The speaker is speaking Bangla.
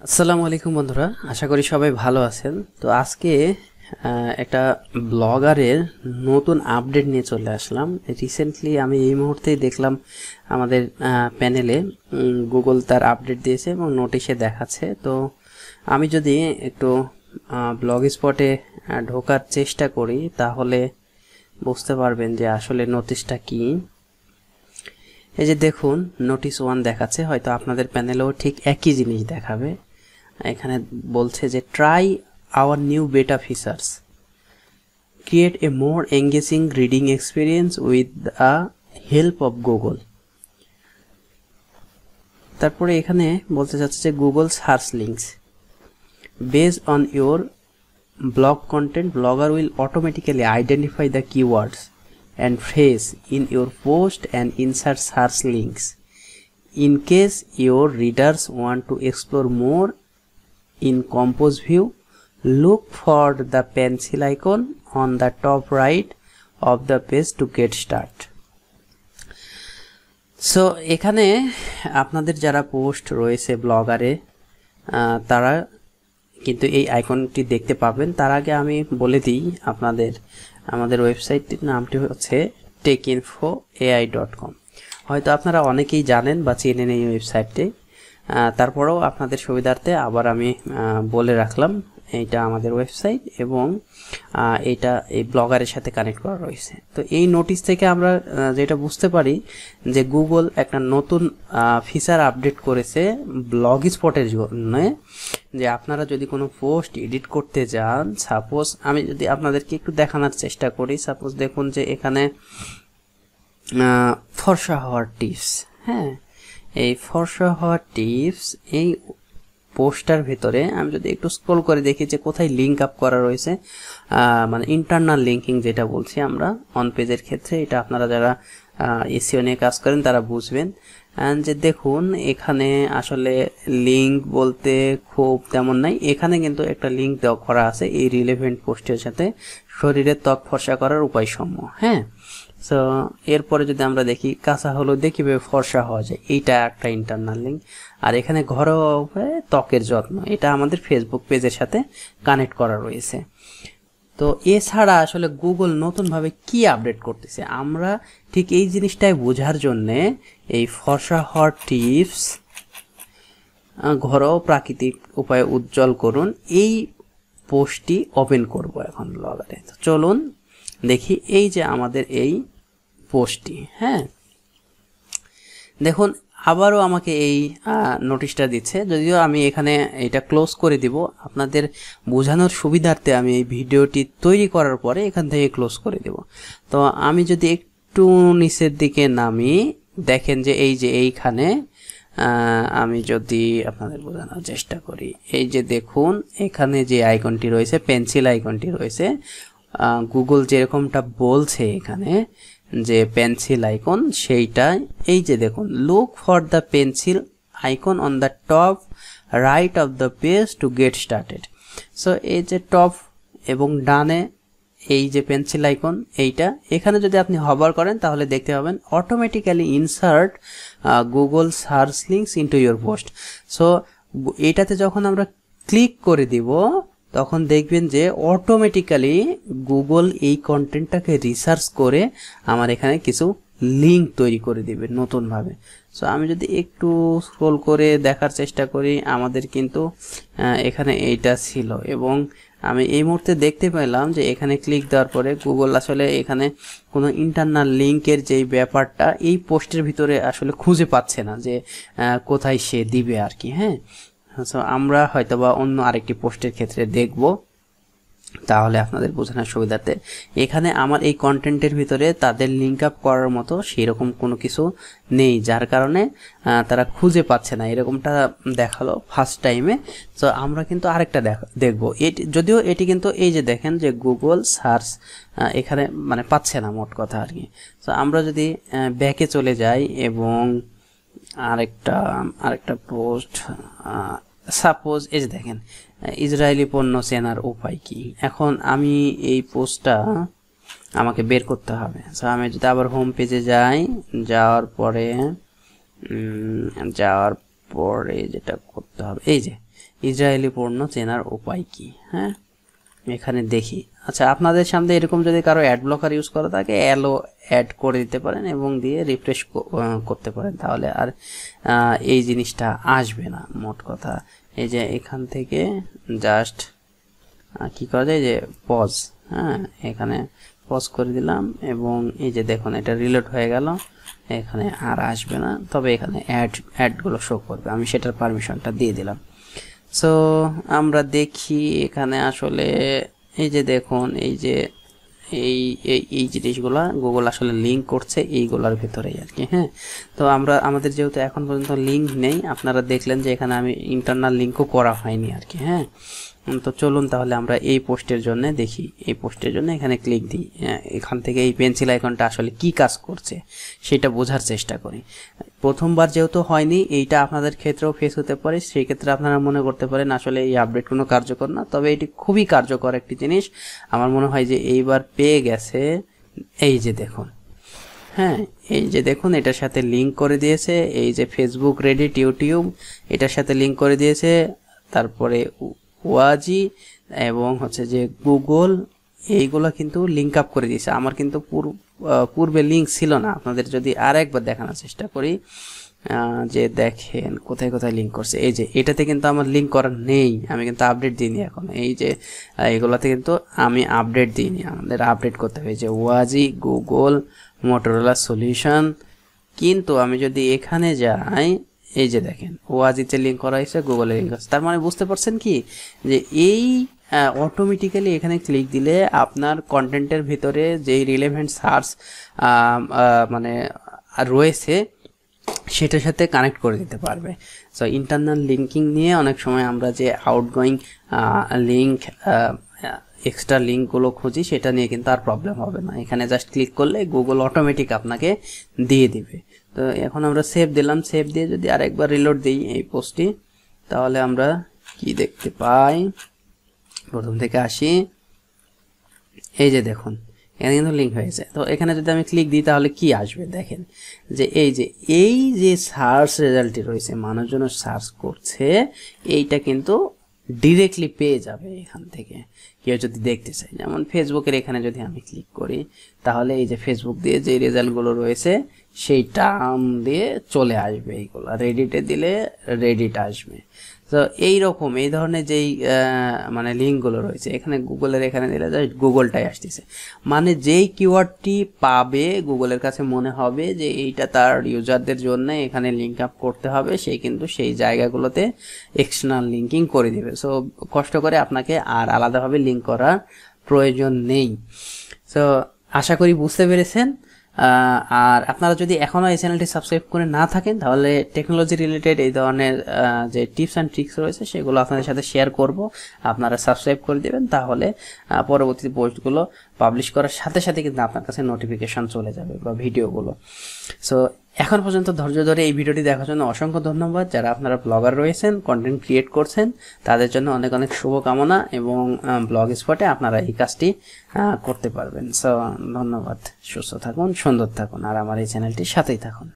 আসসালামু আলাইকুম বন্ধুরা, আশা করি সবাই ভালো আছেন। তো আজকে একটা ব্লগারের নতুন আপডেট নিয়ে চলে আসলাম। রিসেন্টলি আমি এই মুহূর্তেই দেখলাম আমাদের প্যানেলে গুগল তার আপডেট দিয়েছে এবং নোটিশে দেখাচ্ছে। তো আমি যদি একটু ব্লগ স্পটে ঢোকার চেষ্টা করি তাহলে বুঝতে পারবেন যে আসলে নোটিশটা কি। এই যে দেখুন, নোটিশ 1 দেখাচ্ছে, হয়তো আপনাদের প্যানেলেও ঠিক একই জিনিস দেখাবে। এখানে বলছে যে ট্রাই আওয়ার নিউ বেটা features, create a more engaging reading experience with the help of Google. তারপরে এখানে বলতে চাচ্ছে যে Google search links based on your blog content, blogger will automatically identify the keywords and phrase in your post and insert search links. In case your readers want to explore more in compose view, look for the pencil icon on the top right of the page to get started. So এখানে আপনাদের যারা পোস্ট রয়েছে ব্লগারে তারা কিন্তু এই আইকনটি দেখতে পাবেন। তার আগে আমি বলে দিই আমাদের ওয়েবসাইটটির নামটি হচ্ছে tekinfoai.com। হয়তো আপনারা অনেকেই জানেন বা চেনেন এই ওয়েবসাইটটি, তারপরেও আপনাদের সুবিধার্থে আবার আমি বলে রাখলাম এইটা আমাদের ওয়েবসাইট এবং এটা এই ব্লগারের সাথে কানেক্ট করা রয়েছে। তো এই নোটিশ থেকে আমরা যেটা বুঝতে পারি যে গুগল একটা নতুন ফিচার আপডেট করেছে ব্লগ স্পটের জন্য, যে আপনারা যদি কোনো পোস্ট এডিট করতে যান, সাপোজ আমি যদি আপনাদেরকে একটু দেখানোর চেষ্টা করি, সাপোজ দেখুন যে এখানে ফর্সা হওয়ার টিপস, হ্যাঁ, এই ফর্সা হওয়ার টিপস এই পোস্টার ভিতরে আমি যদি একটু স্ক্রল করে দেখি যে কোথায় লিঙ্ক আপ করা রয়েছে, মানে ইন্টারনাল লিঙ্কিং যেটা বলছি আমরা অন পেজের ক্ষেত্রে, এটা আপনারা যারা এসইও নিয়ে কাজ করেন তারা বুঝবেন। যে দেখুন এখানে আসলে লিঙ্ক বলতে খুব তেমন নাই, এখানে কিন্তু একটা লিঙ্ক দেওয়া করা আছে এই রিলেভেন্ট পোস্টের সাথে, শরীরের ত্বক ফর্সা করার উপায়সমূহ। হ্যাঁ, সো এরপরে যদি আমরা দেখি কাঁচা হলুদে কিভাবে ফর্সা হওয়া যায়, এইটা একটা ইন্টারনাল লিঙ্ক। আর এখানে ঘরোয়া উপায়ে ত্বকের যত্ন, এটা আমাদের ফেসবুক পেজের সাথে কানেক্ট করা রয়েছে। তো এছাড়া আসলে গুগল নতুনভাবে কি আপডেট করতেছে আমরা ঠিক এই জিনিসটাই বোঝার জন্যে এই ফর্সা হওয়ার টিপস ঘরোয়া প্রাকৃতিক উপায়ে উজ্জ্বল করুন এই পোস্টটি ওপেন করব এখন ব্লগারে। তো চলুন দেখি এই যে আমাদের এই পোস্টটি। হ্যাঁ, দেখুন আবারও আমাকে এই নোটিশটা দিচ্ছে, যদিও আমি এখানে এটা ক্লোজ করে দিব আপনাদের বোঝানোর সুবিধার্থে। আমি এই ভিডিওটি তৈরি করার পরে এখান থেকে ক্লোজ করে দেব। তো আমি যদি একটু নিচের দিকে নামি, দেখেন যে এই যে এইখানে আমি যদি আপনাদের বোঝানোর চেষ্টা করি, এই যে দেখুন এখানে যে আইকনটি রয়েছে, পেন্সিল আইকনটি রয়েছে, গুগল যেরকমটা বলছে এখানে যে পেন্সিল আইকন, সেইটা এই যে দেখুন look for the pencil icon on the top right of the page to get started. So এই যে টপ এবং ডানে এই যে পেন্সিল আইকন, এইটা এখানে যদি আপনি হভার করেন তাহলে দেখতে পাবেন automatically insert Google search links into your post. So এটাতে যখন আমরা ক্লিক করে দিব তখন দেখবেন যে অটোমেটিক্যালি গুগল এই কন্টেন্টটাকে রিসার্চ করে আমার এখানে কিছু লিঙ্ক তৈরি করে দিবে নতুনভাবে। সো আমি যদি একটু স্ক্রল করে দেখার চেষ্টা করি, আমাদের কিন্তু এখানে এইটা ছিল এবং আমি এই মুহূর্তে দেখতে পেলাম যে এখানে ক্লিক দেওয়ার পরে গুগল আসলে এখানে কোনো ইন্টারনাল লিঙ্কের যেই ব্যাপারটা এই পোস্টের ভিতরে আসলে খুঁজে পাচ্ছে না যে কোথায় সে দিবে আর কি। হ্যাঁ, সো আমরা হয়তোবা অন্য আরেকটি পোস্টের ক্ষেত্রে দেখব, তাহলে আপনাদের বোঝানোর সুবিধাতে। এখানে আমার এই কন্টেন্টের ভিতরে তাদের লিঙ্ক আপ করার মতো সেরকম কোনো কিছু নেই, যার কারণে তারা খুঁজে পাচ্ছে না, এরকমটা দেখালো ফার্স্ট টাইমে। তো আমরা কিন্তু আরেকটা দেখব, এটি যদিও এটি কিন্তু এই যে দেখেন যে গুগল সার্চ এখানে মানে পাচ্ছে না মোট কথা আর কি। তো আমরা যদি ব্যাকে চলে যাই এবং আরেকটা পোস্ট, সাপোজ এই যে দেখেন ইসরায়েলি পণ্য চেনার উপায় কি। এখন আমি এই পোস্টটা আমাকে বের করতে হবে। সো আমি যদি আবার হোম পেজে যাই, যাওয়ার পরে যেটা করতে হবে, এই যে ইসরায়েলি পণ্য চেনার উপায় কি। হ্যাঁ, এখানে দেখি। আচ্ছা, আপনাদের সামনে এরকম যদি কারো অ্যাড ব্লকার ইউজ করা থাকে, অ্যালো অ্যাড করে দিতে পারেন এবং দিয়ে রিফ্রেশ করতে পারেন, তাহলে আর এই জিনিসটা আসবে না। মোট কথা এই যে এখান থেকে জাস্ট কি করা যায়, যে পজ, হ্যাঁ এখানে পজ করে দিলাম এবং এই যে দেখুন এটা রিলোড হয়ে গেল, এখানে আর আসবে না, তবে এখানে অ্যাডগুলো শো করবে। আমি সেটার পারমিশনটা দিয়ে দিলাম। সো আমরা দেখি এখানে আসলে এই যে দেখুন এই যে এই জিনিসগুলা গুগল আসলে লিঙ্ক করছে এইগুলার ভেতরেই আর কি। হ্যাঁ, তো আমাদের যেহেতু এখন পর্যন্ত লিঙ্ক নেই, আপনারা দেখলেন যে এখানে আমি ইন্টারনাল লিঙ্কও করা হয়নি আর কি। হ্যাঁ, তো চলুন তাহলে আমরা এই পোস্টের জন্য দেখি। এই পোস্টের জন্য এখানে ক্লিক দিই, এখান থেকে এই পেন্সিল আইকনটা আসলে কি কাজ করছে সেটা বোঝার চেষ্টা করি। প্রথমবার যেহেতু হয়নি, এইটা আপনাদের ক্ষেত্রেও ফেস হতে পারে, সেই ক্ষেত্রে আপনারা মনে করতে পারেন আসলে এই আপডেট কোনো কার্যকর না, তবে এটি খুবই কার্যকর একটি জিনিস। আমার মনে হয় যে এইবার পেয়ে গেছে। এই যে দেখুন, হ্যাঁ এই যে দেখুন এটার সাথে লিঙ্ক করে দিয়েছে, এই যে ফেসবুক, রেডিট, ইউটিউব এটার সাথে লিঙ্ক করে দিয়েছে, তারপরে ওয়াজি এবং হচ্ছে যে গুগল, এইগুলো কিন্তু লিঙ্ক আপ করে দিয়েছে। আমার কিন্তু পূর্বে লিঙ্ক ছিল না। আপনাদের যদি আর একবার দেখানোর চেষ্টা করি, যে দেখেন কোথায় কোথায় লিঙ্ক করছে। এই যে এটাতে কিন্তু আমার লিঙ্ক করা নেই, আমি কিন্তু আপডেট দিইনি এখন। এই যে এগুলোতে কিন্তু আমি আপডেট দিইনি, আমাদের আপডেট করতে হবে। যে ওয়াজি, গুগল, মোটরোলা সলিউশন। কিন্তু আমি যদি এখানে যাই, এই যে দেখেন ওয়াজিতে লিঙ্ক করা হয়েছে, গুগলে লিঙ্ক আছে। তার মানে বুঝতে পারছেন কি, যে এই অটোমেটিক্যালি এখানে ক্লিক দিলে আপনার কন্টেন্টের ভিতরে যেই রিলেভেন্ট সার্চ মানে রয়েছে সেটার সাথে কানেক্ট করে দিতে পারবে। সো ইন্টারনাল লিঙ্কিং নিয়ে অনেক সময় আমরা যে আউটগোয়িং লিঙ্ক, এক্সট্রা লিঙ্কগুলো খুঁজি, সেটা নিয়ে কিন্তু আর প্রবলেম হবে না। এখানে জাস্ট ক্লিক করলে গুগল অটোমেটিক আপনাকে দিয়ে দিবে। তো এখন আমরা সেভ দিলাম, সেভ দিয়ে যদি আরেকবার রিলোড দিই এই পোস্টটি, তাহলে আমরা কি দেখতে পাই, প্রথম থেকে আসি, এই যে দেখুন এখানে কিন্তু লিঙ্ক হয়েছে। তো এখানে যদি আমি ক্লিক দিই তাহলে কি আসবে দেখেন, যে এই যে সার্চ রেজাল্টটি রয়েছে, মানুষজন সার্চ করছে, এইটা কিন্তু ডিরেক্টলি পেয়ে যাবে এখান থেকে কেউ যদি দেখতে চায়। যেমন ফেসবুকের এখানে যদি আমি ক্লিক করি, তাহলে এই যে ফেসবুক দিয়ে যে রেজাল্টগুলো রয়েছে সেই টার্ম দিয়ে চলে আসবে এইগুলো। রেডিটে দিলে রেডিট আসবে। তো এইরকম এই ধরনের যেই মানে লিঙ্কগুলো রয়েছে, এখানে গুগলের এখানে দিলে গুগলটাই আসতেছে। মানে যেই কিওয়ার্ডটি পাবে গুগলের কাছে মনে হবে যে এইটা তার ইউজারদের জন্য এখানে লিঙ্ক আপ করতে হবে, সেই কিন্তু সেই জায়গাগুলোতে এক্সটার্নাল লিঙ্কিং করে দেবে। সো কষ্ট করে আপনাকে আর আলাদাভাবে লিঙ্ক করার প্রয়োজন নেই। সো আশা করি বুঝতে পেরেছেন। আর আপনারা যদি এখনও এই চ্যানেলটি সাবস্ক্রাইব করে না থাকেন, তাহলে টেকনোলজি রিলেটেড এই ধরনের যে টিপস অ্যান্ড ট্রিক্স রয়েছে সেগুলো আপনাদের সাথে শেয়ার করব। আপনারা সাবস্ক্রাইব করে দেবেন, তাহলে পরবর্তী পোস্টগুলো পাবলিশ করার সাথে সাথে কিন্তু আপনার কাছে নোটিফিকেশন চলে যাবে, বা ভিডিওগুলো। সো এখন পর্যন্ত ধৈর্য ধরে এই ভিডিওটি দেখার জন্য অসংখ্য ধন্যবাদ। যারা আপনারা ব্লগার রয়েছেন, কন্টেন্ট ক্রিয়েট করছেন, তাদের জন্য অনেক অনেক শুভকামনা, এবং ব্লগ স্পটে আপনারা এই কাজটি করতে পারবেন। সো ধন্যবাদ, সুস্থ থাকুন, সুন্দর থাকুন, আর আমার এই চ্যানেলটির সাথেই থাকুন।